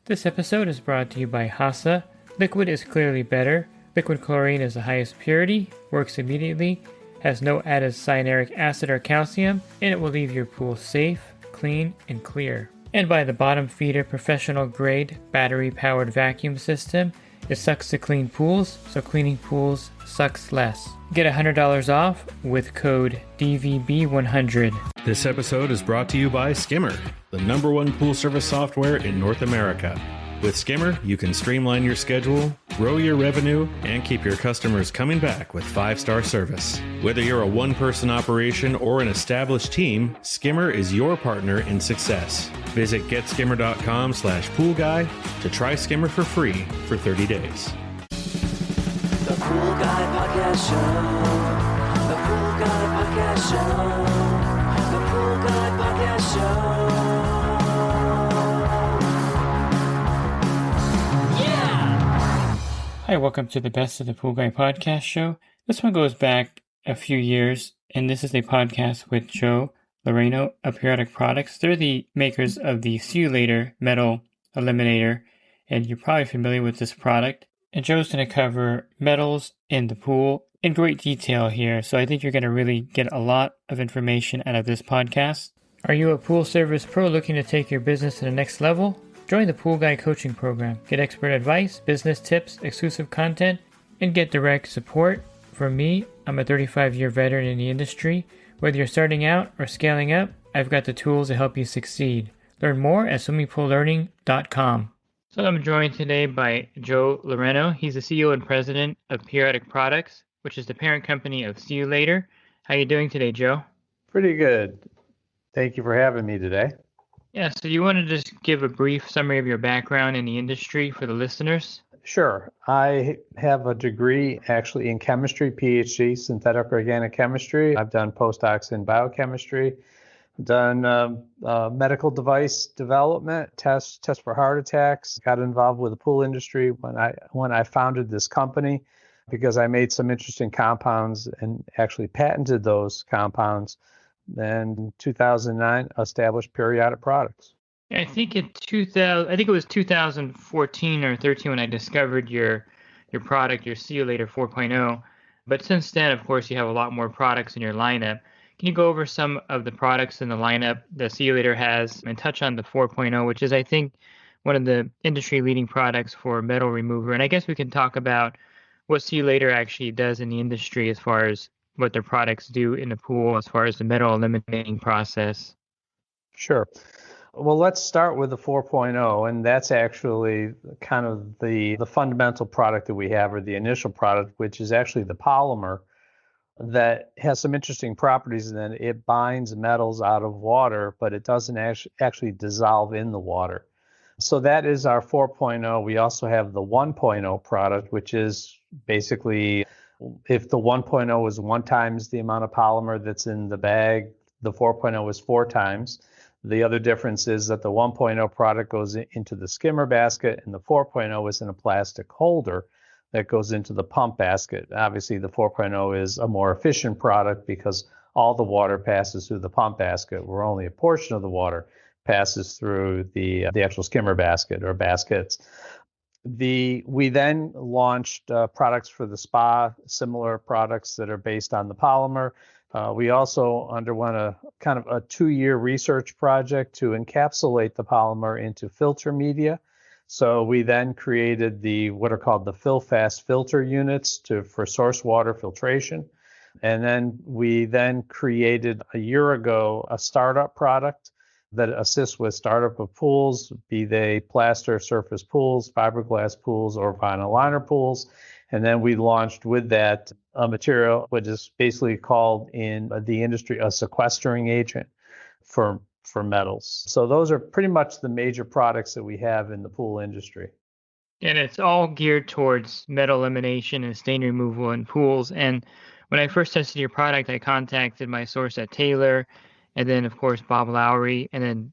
This episode is brought to you by Hasa. Liquid is clearly better. Liquid chlorine is the highest purity, works immediately, has no added cyanuric acid or calcium, and it will leave your pool safe, clean, and clear. And by the bottom feeder professional grade battery powered vacuum system. It sucks to clean pools, so cleaning pools sucks less. Get $100 off with code DVB100. This episode is brought to you by Skimmer, the #1 pool service software in North America. With Skimmer, you can streamline your schedule, grow your revenue, and keep your customers coming back with 5-star service. Whether you're a one-person operation or an established team, Skimmer is your partner in success. Visit getskimmer.com/poolguy to try Skimmer for free for 30 days. The Pool Guy Podcast Show. The Pool Guy Podcast Show. The Pool Guy Podcast Show. Hi, welcome to the Best of the Pool Guy Podcast Show. This one goes back a few years, and this is a podcast with Joe Laurino of Periodic Products. They're the makers of the Culator metal eliminator, and you're probably familiar with this product. And Joe's going to cover metals in the pool in great detail here, so I think you're going to really get a lot of information out of this podcast. Are you a pool service pro looking to take your business to the next level? Join the Pool Guy Coaching Program. Get expert advice, business tips, exclusive content, and get direct support from me. I'm a 35-year veteran in the industry. Whether you're starting out or scaling up, I've got the tools to help you succeed. Learn more at swimmingpoollearning.com. So I'm joined today by Joe Laurino. He's the CEO and president of Periodic Products, which is the parent company of Culator. How are you doing today, Joe? Pretty good. Thank you for having me today. Yeah, so you want to just give a brief summary of your background in the industry for the listeners? Sure. I have a degree actually in chemistry, PhD, synthetic organic chemistry. I've done postdocs in biochemistry, done medical device development, tests for heart attacks, got involved with the pool industry when I founded this company because I made some interesting compounds and actually patented those compounds. And in 2009, established Periodic Products. I think it was 2014 or 13 when I discovered your product, your Culator 4.0. But since then, of course, you have a lot more products in your lineup. Can you go over some of the products in the lineup the Culator has and touch on the 4.0, which is, I think, one of the industry-leading products for metal remover? And I guess we can talk about what Culator actually does in the industry as far as what their products do in the pool as far as the metal eliminating process. Sure. Well, let's start with the 4.0, and that's actually kind of the fundamental product that we have, or the initial product, which is actually the polymer that has some interesting properties in that it binds metals out of water, but it doesn't actually dissolve in the water. So that is our 4.0. We also have the 1.0 product, which is basically, if the 1.0 is 1 times the amount of polymer that's in the bag, the 4.0 is 4 times. The other difference is that the 1.0 product goes into the skimmer basket, and the 4.0 is in a plastic holder that goes into the pump basket. Obviously, the 4.0 is a more efficient product because all the water passes through the pump basket, where only a portion of the water passes through the actual skimmer basket or baskets. We then launched products for the spa, similar products that are based on the polymer. We also underwent a kind of a 2-year research project to encapsulate the polymer into filter media. So we then created what are called the FilFast filter units for source water filtration. And then we created a year ago a startup product that assists with startup of pools, be they plaster surface pools, fiberglass pools, or vinyl liner pools. And then we launched with that a material which is basically called in the industry a sequestering agent for metals. So those are pretty much the major products that we have in the pool industry. And it's all geared towards metal elimination and stain removal in pools. And when I first tested your product, I contacted my source at Taylor, and then, of course, Bob Lowry. And then,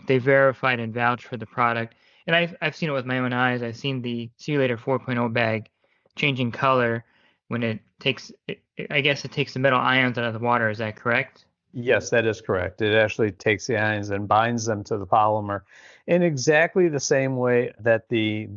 they verified and vouched for the product. And I've seen it with my own eyes. I've seen the Culator 4.0 bag changing color when it takes the metal ions out of the water. Is that correct? Yes, that is correct. It actually takes the ions and binds them to the polymer. In exactly the same way that the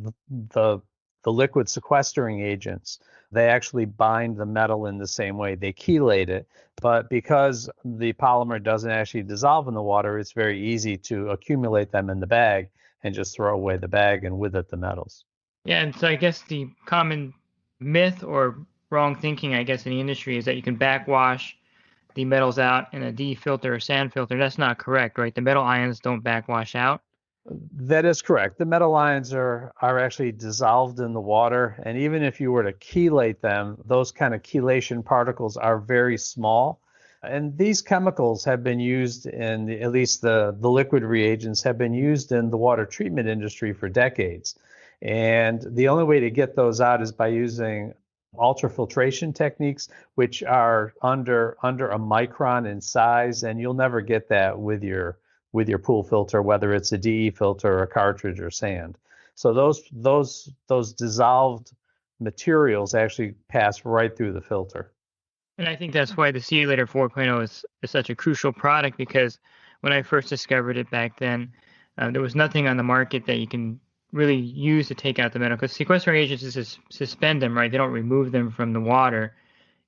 liquid sequestering agents, they actually bind the metal in the same way. They chelate it, but because the polymer doesn't actually dissolve in the water, it's very easy to accumulate them in the bag and just throw away the bag and with it the metals. Yeah, and so I guess the common myth or wrong thinking, I guess, in the industry is that you can backwash the metals out in a D filter or sand filter. That's not correct, right? The metal ions don't backwash out. That is correct. The metal ions are actually dissolved in the water, and even if you were to chelate them, those kind of chelation particles are very small. And these chemicals have been used at least the liquid reagents have been used in the water treatment industry for decades. And the only way to get those out is by using ultrafiltration techniques, which are under a micron in size, and you'll never get that with your pool filter, whether it's a DE filter or a cartridge or sand. So those dissolved materials actually pass right through the filter. And I think that's why the Culator 4.0 is such a crucial product, because when I first discovered it back then, there was nothing on the market that you can really use to take out the metal, because sequestering agents just suspend them, right? They don't remove them from the water.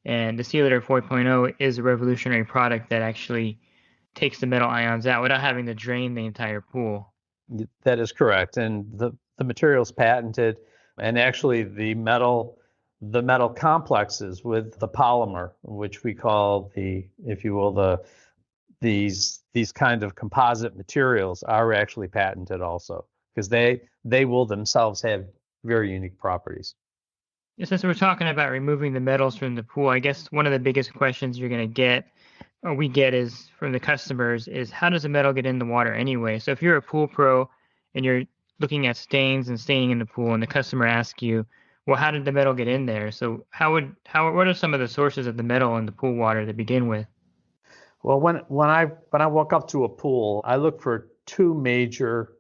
And the Culator 4.0 is a revolutionary product that actually takes the metal ions out without having to drain the entire pool. That is correct. And the material's patented, and actually the metal complexes with the polymer, which we call if you will, these kind of composite materials are actually patented also, because they will themselves have very unique properties. Since we're talking about removing the metals from the pool, I guess one of the biggest questions you're going to get, or we get, is from the customers, is how does the metal get in the water anyway? So if you're a pool pro and you're looking at stains and staining in the pool, and the customer asks you, well, how did the metal get in there? So what are some of the sources of the metal in the pool water to begin with? Well, when I walk up to a pool, I look for two major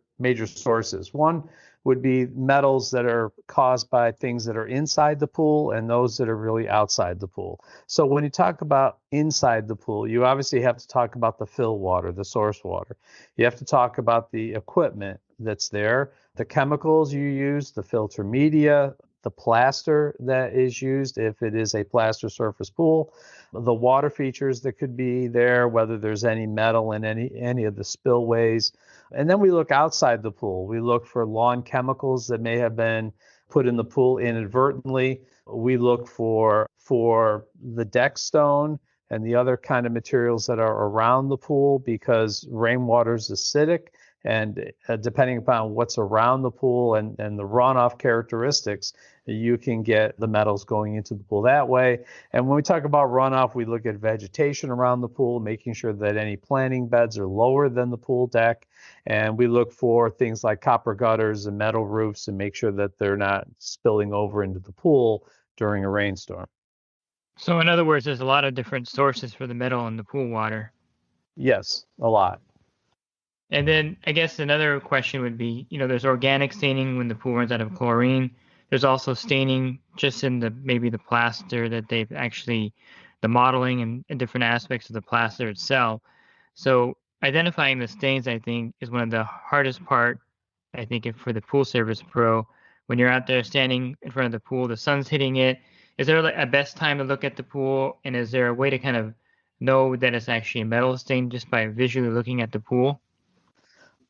sources. One would be metals that are caused by things that are inside the pool, and those that are really outside the pool. So when you talk about inside the pool, you obviously have to talk about the fill water, the source water. You have to talk about the equipment that's there, the chemicals you use, the filter media, the plaster that is used if it is a plaster surface pool, the water features that could be there, whether there's any metal in any of the spillways. And then we look outside the pool. We look for lawn chemicals that may have been put in the pool inadvertently. We look for the deck stone and the other kind of materials that are around the pool, because rainwater is acidic, and depending upon what's around the pool and the runoff characteristics, you can get the metals going into the pool that way. And when we talk about runoff, we look at vegetation around the pool, making sure that any planting beds are lower than the pool deck. And we look for things like copper gutters and metal roofs, and make sure that they're not spilling over into the pool during a rainstorm. So in other words, there's a lot of different sources for the metal in the pool water. Yes, a lot. And then I guess another question would be, there's organic staining when the pool runs out of chlorine. There's also staining just in maybe the plaster that they've actually, the modeling and different aspects of the plaster itself. So identifying the stains, I think, is one of the hardest part, I think, for the pool service pro. When you're out there standing in front of the pool, the sun's hitting it. Is there a best time to look at the pool? And is there a way to kind of know that it's actually a metal stain just by visually looking at the pool?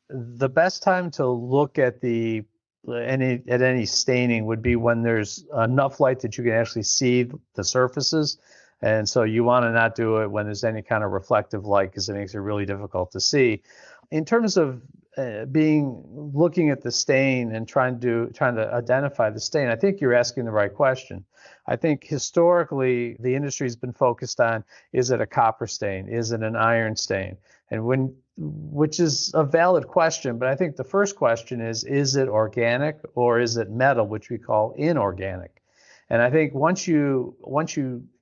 The best time to look at any staining would be when there's enough light that you can actually see the surfaces. And so you want to not do it when there's any kind of reflective light, because it makes it really difficult to see. In terms of looking at the stain and trying to identify the stain, I think you're asking the right question. I think historically the industry's been focused on, is it a copper stain? Is it an iron stain? Which is a valid question, but I think the first question is it organic or is it metal, which we call inorganic? And I think once you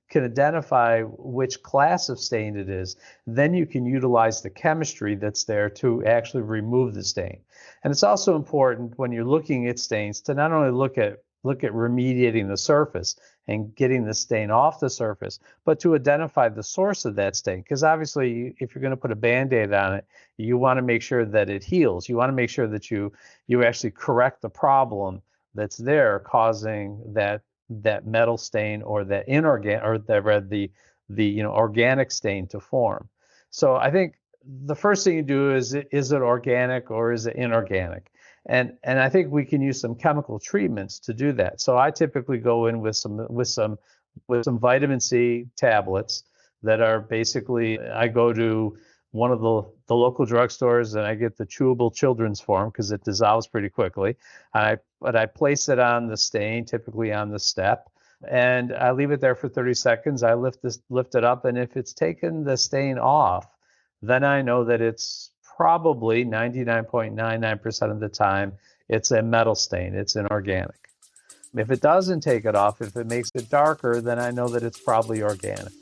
can identify which class of stain it is, then you can utilize the chemistry that's there to actually remove the stain. And it's also important when you're looking at stains to not only look at look at remediating the surface and getting the stain off the surface, but to identify the source of that stain. Because obviously, if you're going to put a Band-Aid on it, you want to make sure that it heals. You want to make sure that you actually correct the problem that's there causing that metal stain or that inorganic or the organic stain to form. So I think the first thing you do is it organic or is it inorganic? And I think we can use some chemical treatments to do that. So I typically go in with some vitamin C tablets that are basically, I go to one of the local drugstores and I get the chewable children's form because it dissolves pretty quickly. But I place it on the stain, typically on the step, and I leave it there for 30 seconds. I lift it up, and if it's taken the stain off, then I know that it's probably 99.99% of the time it's a metal stain, it's inorganic. If it doesn't take it off, if it makes it darker, then I know that it's probably organic.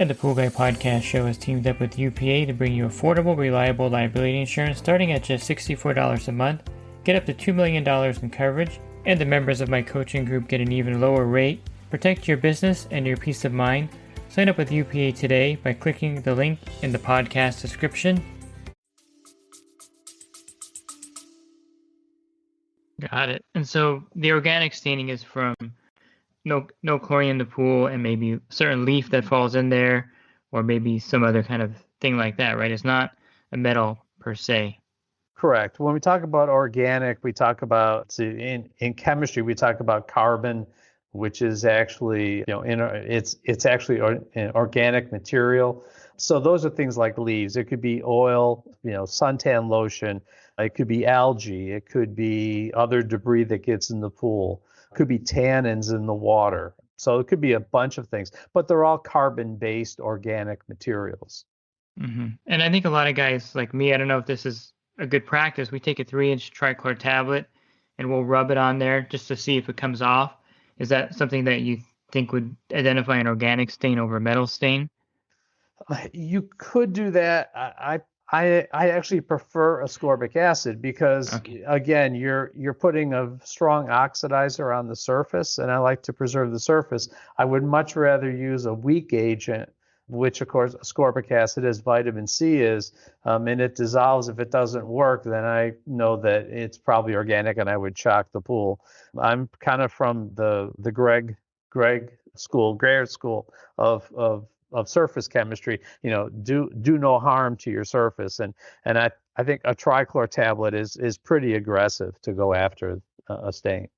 And the Pool Guy Podcast Show has teamed up with UPA to bring you affordable, reliable liability insurance starting at just $64 a month. Get up to $2 million in coverage, and the members of my coaching group get an even lower rate. Protect your business and your peace of mind. Sign up with UPA today by clicking the link in the podcast description. Got it. And so the organic staining is from no chlorine in the pool and maybe a certain leaf that falls in there or maybe some other kind of thing like that, right? It's not a metal per se. Correct. When we talk about organic, we talk about in chemistry, we talk about carbon, which is actually, it's actually an organic material. So those are things like leaves. It could be oil, suntan lotion. It could be algae. It could be other debris that gets in the pool. It could be tannins in the water. So it could be a bunch of things, but they're all carbon-based organic materials. Mm-hmm. And I think a lot of guys like me, I don't know if this is a good practice. We take a 3-inch trichlor tablet and we'll rub it on there just to see if it comes off. Is that something that you think would identify an organic stain over a metal stain? You could do that. I actually prefer ascorbic acid because, again, you're putting a strong oxidizer on the surface, and I like to preserve the surface. I would much rather use a weak agent, which, of course, ascorbic acid, as vitamin C is, and it dissolves. If it doesn't work, then I know that it's probably organic, and I would chalk the pool. I'm kind of from the Greg school of surface chemistry. Do no harm to your surface, and I think a trichlor tablet is pretty aggressive to go after a stain.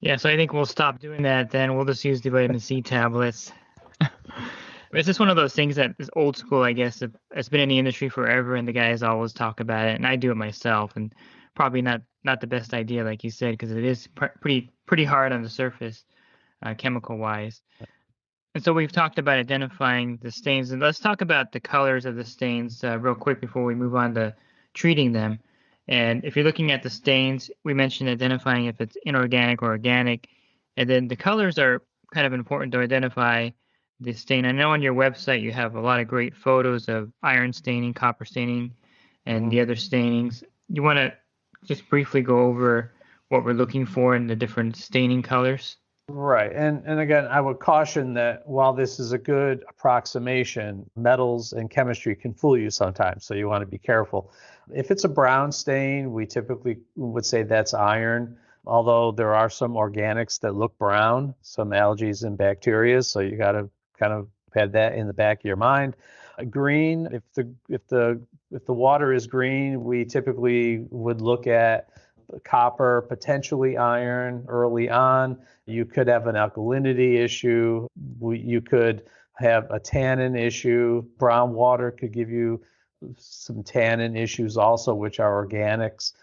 Yeah, so I think we'll stop doing that then. We'll just use the vitamin C tablets. It's just one of those things that is old school, I guess. It's been in the industry forever, and the guys always talk about it, and I do it myself, and probably not the best idea, like you said, because it is pretty hard on the surface, chemical-wise. And so we've talked about identifying the stains, and let's talk about the colors of the stains real quick before we move on to treating them. And if you're looking at the stains, we mentioned identifying if it's inorganic or organic, and then the colors are kind of important to identify the stain. I know on your website you have a lot of great photos of iron staining, copper staining, and the other stainings. You want to just briefly go over what we're looking for in the different staining colors? Right. And again, I would caution that while this is a good approximation, metals and chemistry can fool you sometimes. So you want to be careful. If it's a brown stain, we typically would say that's iron, although there are some organics that look brown, some algae and bacteria. So you got to kind of have that in the back of your mind. Green, if the water is green, we typically would look at copper, potentially iron early on. You could have an alkalinity issue. You could have a tannin issue. Brown water could give you some tannin issues also, which are organics.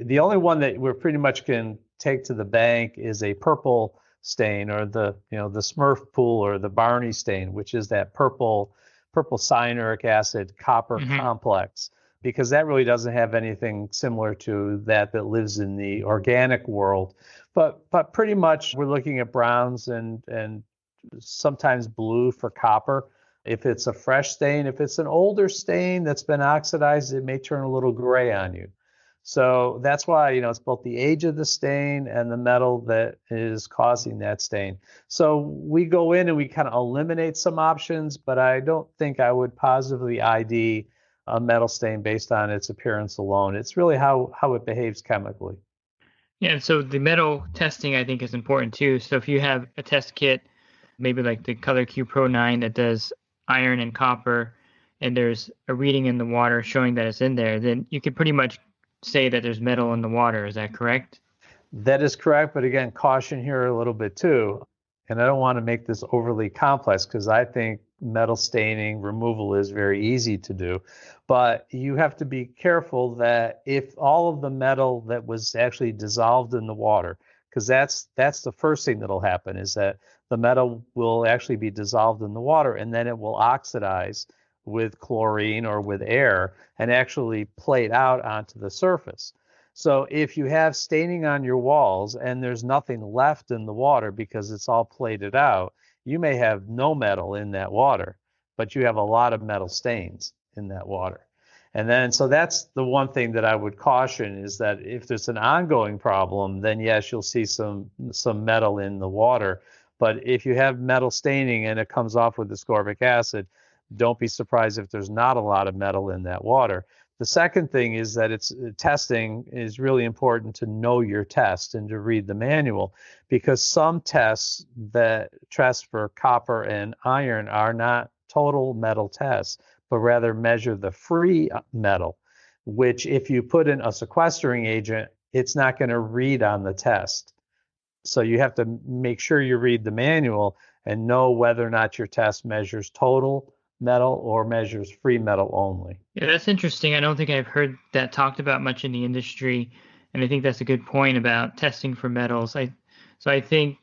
The only one that we pretty much can take to the bank is a purple stain, or the Smurf pool, or the Barney stain, which is that purple cyanuric acid copper complex, because that really doesn't have anything similar to that lives in the organic world. But pretty much we're looking at browns and sometimes blue for copper. If it's a fresh stain, if it's an older stain that's been oxidized, it may turn a little gray on you. So that's why, it's both the age of the stain and the metal that is causing that stain. So we go in and we kind of eliminate some options, but I don't think I would positively ID a metal stain based on its appearance alone. It's really how it behaves chemically. Yeah, and so the metal testing I think is important too. So if you have a test kit, maybe like the Color Q Pro 9 that does iron and copper, and there's a reading in the water showing that it's in there, then you can pretty much say that there's metal in the water. Is that correct? That is correct, but again, caution here a little bit too. And I don't want to make this overly complex because I think metal staining removal is very easy to do. But you have to be careful that if all of the metal that was actually dissolved in the water, because that's the first thing that'll happen, is that the metal will actually be dissolved in the water and then it will oxidize with chlorine or with air and actually plate out onto the surface. So if you have staining on your walls and there's nothing left in the water because it's all plated out, you may have no metal in that water, but you have a lot of metal stains in that water. And then, so that's the one thing that I would caution, is that if there's an ongoing problem, then yes, you'll see some metal in the water. But if you have metal staining and it comes off with ascorbic acid, don't be surprised if there's not a lot of metal in that water. The second thing is that testing is really important to know your test and to read the manual, because some tests that test for copper and iron are not total metal tests, but rather measure the free metal, which if you put in a sequestering agent, it's not going to read on the test. So you have to make sure you read the manual and know whether or not your test measures total metal or measures free metal only. Yeah, that's interesting. I don't think I've heard that talked about much in the industry, and I think that's a good point about testing for metals. So I think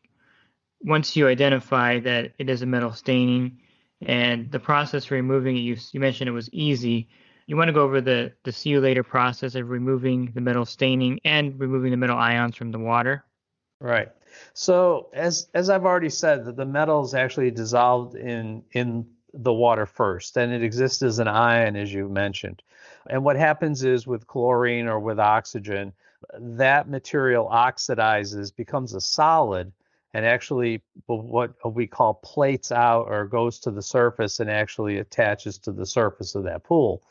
once you identify that it is a metal staining and the process for removing it, you mentioned it was easy. You want to go over the Culator process of removing the metal staining and removing the metal ions from the water. Right. So as I've already said, that the metal is actually dissolved in the water first, and it exists as an ion, as you mentioned. And what happens is with chlorine or with oxygen, that material oxidizes, becomes a solid, and actually what we call plates out or goes to the surface and actually attaches to the surface of that pool.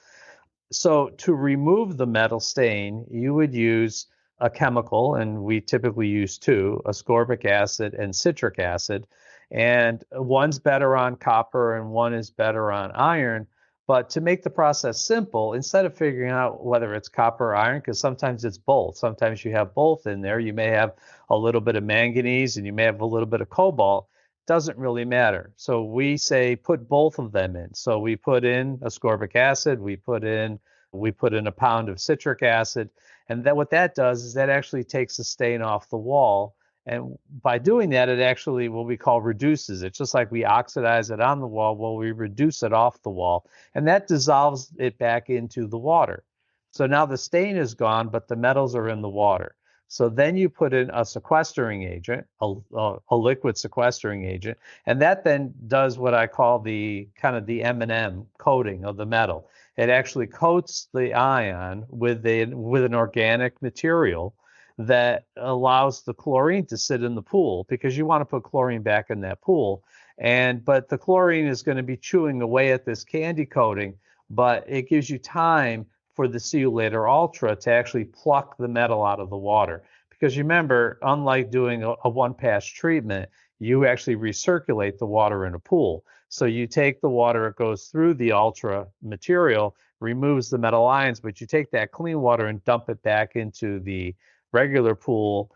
So to remove the metal stain, you would use a chemical, and we typically use two, ascorbic acid and citric acid. And one's better on copper and one is better on iron. But to make the process simple, instead of figuring out whether it's copper or iron, because sometimes it's both. Sometimes you have both in there. You may have a little bit of manganese and you may have a little bit of cobalt. Doesn't really matter. So we say put both of them in. So we put in ascorbic acid, we put in a pound of citric acid, and what that does is that actually takes the stain off the wall. And by doing that, it actually, what we call, reduces it. Just like we oxidize it on the wall, well, we reduce it off the wall. And that dissolves it back into the water. So now the stain is gone, but the metals are in the water. So then you put in a sequestering agent, a liquid sequestering agent, and that then does what I call the kind of the M&M coating of the metal. It actually coats the ion with an organic material that allows the chlorine to sit in the pool, because you want to put chlorine back in that pool. But the chlorine is going to be chewing away at this candy coating, but it gives you time for the Culator Ultra to actually pluck the metal out of the water. Because remember, unlike doing a one-pass treatment, you actually recirculate the water in a pool. So you take the water, it goes through the Ultra material, removes the metal ions, but you take that clean water and dump it back into the regular pool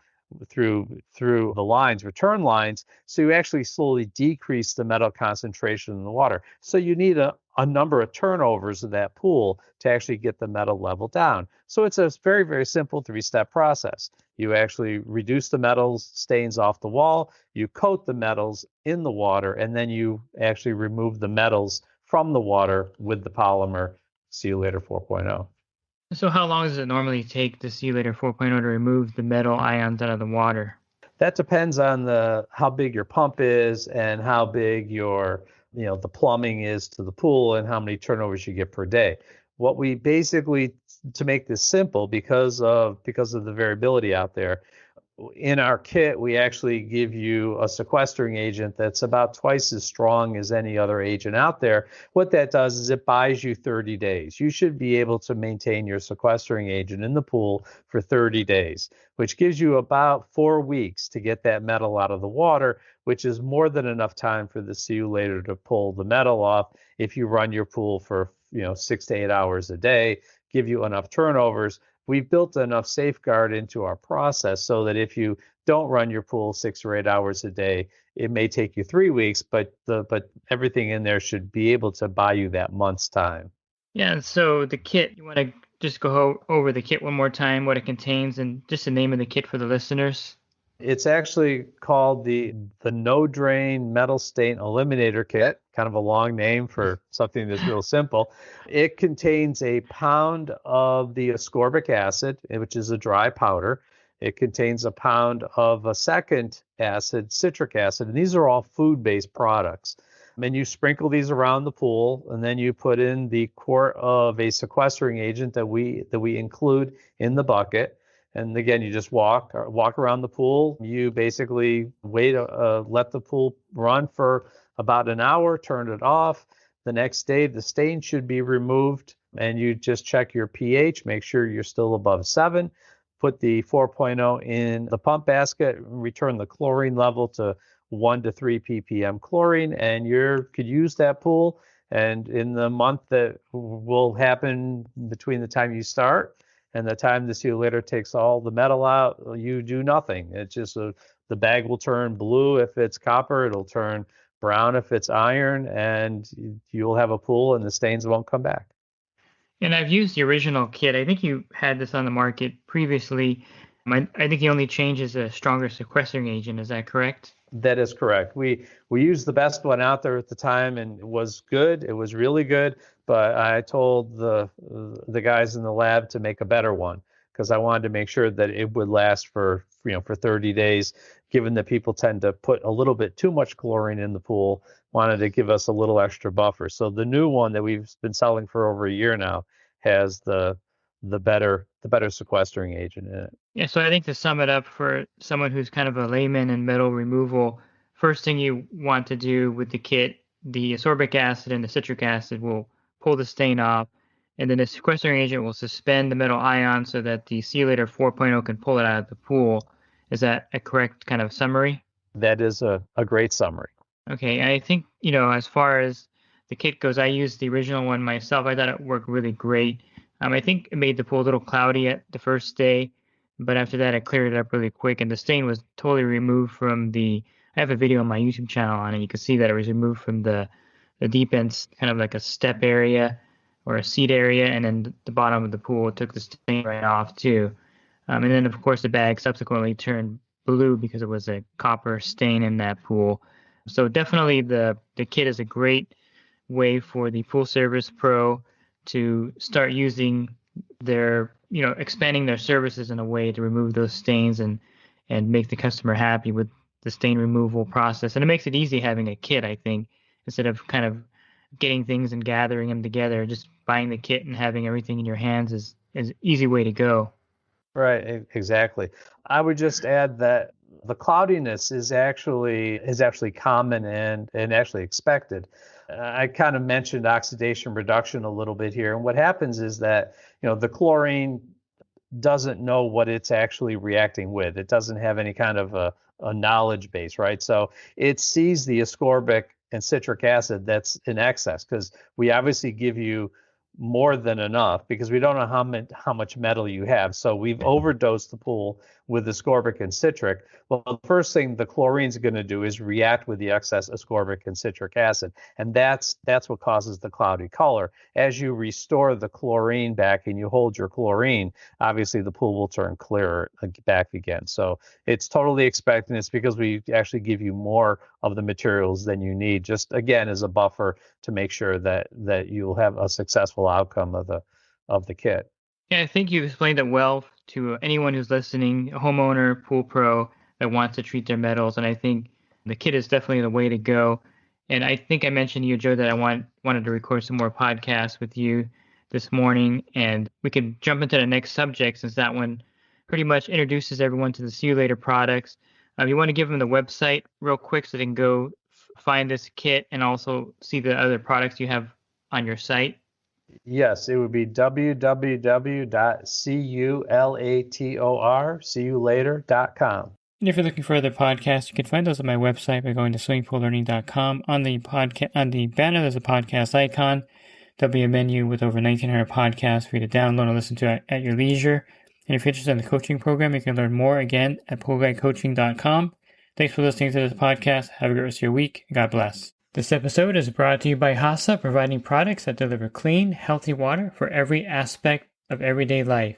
through the lines, return lines, so you actually slowly decrease the metal concentration in the water. So you need a number of turnovers of that pool to actually get the metal level down. So it's a very, very simple three-step process. You actually reduce the metals stains off the wall, you coat the metals in the water, and then you actually remove the metals from the water with the polymer Culator 4.0. So how long does it normally take the Culator 4.0 to remove the metal ions out of the water? That depends on how big your pump is and how big your the plumbing is to the pool and how many turnovers you get per day. What we basically, to make this simple, because of the variability out there, in our kit, we actually give you a sequestering agent that's about twice as strong as any other agent out there. What that does is it buys you 30 days. You should be able to maintain your sequestering agent in the pool for 30 days, which gives you about 4 weeks to get that metal out of the water, which is more than enough time for the Culator to pull the metal off if you run your pool for 6 to 8 hours a day, give you enough turnovers. We've built enough safeguard into our process so that if you don't run your pool 6 or 8 hours a day, it may take you 3 weeks, but everything in there should be able to buy you that month's time. Yeah, and so the kit, you want to just go over the kit one more time, what it contains, and just the name of the kit for the listeners? It's actually called the No Drain Metal Stain Eliminator Kit, kind of a long name for something that's real simple. It contains a pound of the ascorbic acid, which is a dry powder. It contains a pound of a second acid, citric acid, and these are all food-based products. And you sprinkle these around the pool, and then you put in the quart of a sequestering agent that we include in the bucket. And again, you just walk around the pool. You basically wait, let the pool run for about an hour, turn it off. The next day, the stain should be removed, and you just check your pH, make sure you're still above 7. Put the 4.0 in the pump basket, return the chlorine level to 1 to 3 ppm chlorine, and you could use that pool. And in the month that will happen between the time you start and the time the Culator takes all the metal out, you do nothing. It's just the bag will turn blue if it's copper, it'll turn brown if it's iron, and you'll have a pool and the stains won't come back. And I've used the original kit. I think you had this on the market previously. I think the only change is a stronger sequestering agent. Is that correct? That is correct. We used the best one out there at the time, and it was good. It was really good. But I told the guys in the lab to make a better one because I wanted to make sure that it would last for 30 days. Given that people tend to put a little bit too much chlorine in the pool, wanted to give us a little extra buffer. So the new one that we've been selling for over a year now has the better sequestering agent in it. Yeah, so I think to sum it up for someone who's kind of a layman in metal removal, first thing you want to do with the kit, the ascorbic acid and the citric acid will pull the stain off, and then the sequestering agent will suspend the metal ion so that the Culator 4.0 can pull it out of the pool. Is that a correct kind of summary? That is a great summary. Okay, I think, as far as the kit goes, I used the original one myself. I thought it worked really great. I think it made the pool a little cloudy at the first day, but after that, I cleared it up really quick, and the stain was totally removed from I have a video on my YouTube channel on it. You can see that it was removed from the deep end, kind of like a step area or a seat area, and then the bottom of the pool took the stain right off too. And then, of course, the bag subsequently turned blue because it was a copper stain in that pool. So definitely the kit is a great way for the pool service pro to start using their, expanding their services in a way to remove those stains and make the customer happy with the stain removal process. And it makes it easy having a kit, I think, instead of kind of getting things and gathering them together. Just buying the kit and having everything in your hands is an easy way to go. Right, exactly. I would just add that the cloudiness is actually common and actually expected. I kind of mentioned oxidation reduction a little bit here, and what happens is that the chlorine doesn't know what it's actually reacting with. It doesn't have any kind of a knowledge base, right? So it sees the ascorbic and citric acid that's in excess because we obviously give you more than enough because we don't know how much metal you have. So we've overdosed the pool with ascorbic and citric. Well, the first thing the chlorine's going to do is react with the excess ascorbic and citric acid, and that's what causes the cloudy color. As you restore the chlorine back and you hold your chlorine, obviously the pool will turn clearer back again. So it's totally expected. It's because we actually give you more of the materials than you need, just again as a buffer to make sure that you'll have a successful outcome of the kit. Yeah, I think you explained it well to anyone who's listening, a homeowner, pool pro that wants to treat their metals. And I think the kit is definitely the way to go. And I think I mentioned to you, Joe, that I wanted to record some more podcasts with you this morning, and we could jump into the next subject since that one pretty much introduces everyone to the Culator products. You want to give them the website real quick so they can go find this kit and also see the other products you have on your site? Yes, it would be www.culator.com. And if you're looking for other podcasts, you can find those on my website by going to swimmingpoollearning.com. On the banner, there's a podcast icon. There'll be a menu with over 1,900 podcasts for you to download and listen to at your leisure. And if you're interested in the coaching program, you can learn more again at poolguycoaching.com. Thanks for listening to this podcast. Have a great rest of your week. God bless. This episode is brought to you by HASA, providing products that deliver clean, healthy water for every aspect of everyday life.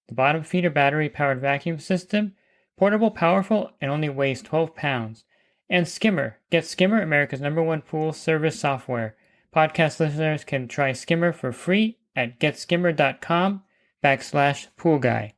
The bottom feeder battery-powered vacuum system, portable, powerful, and only weighs 12 pounds. And Skimmer. Get Skimmer, America's #1 pool service software. Podcast listeners can try Skimmer for free at getskimmer.com/poolguy.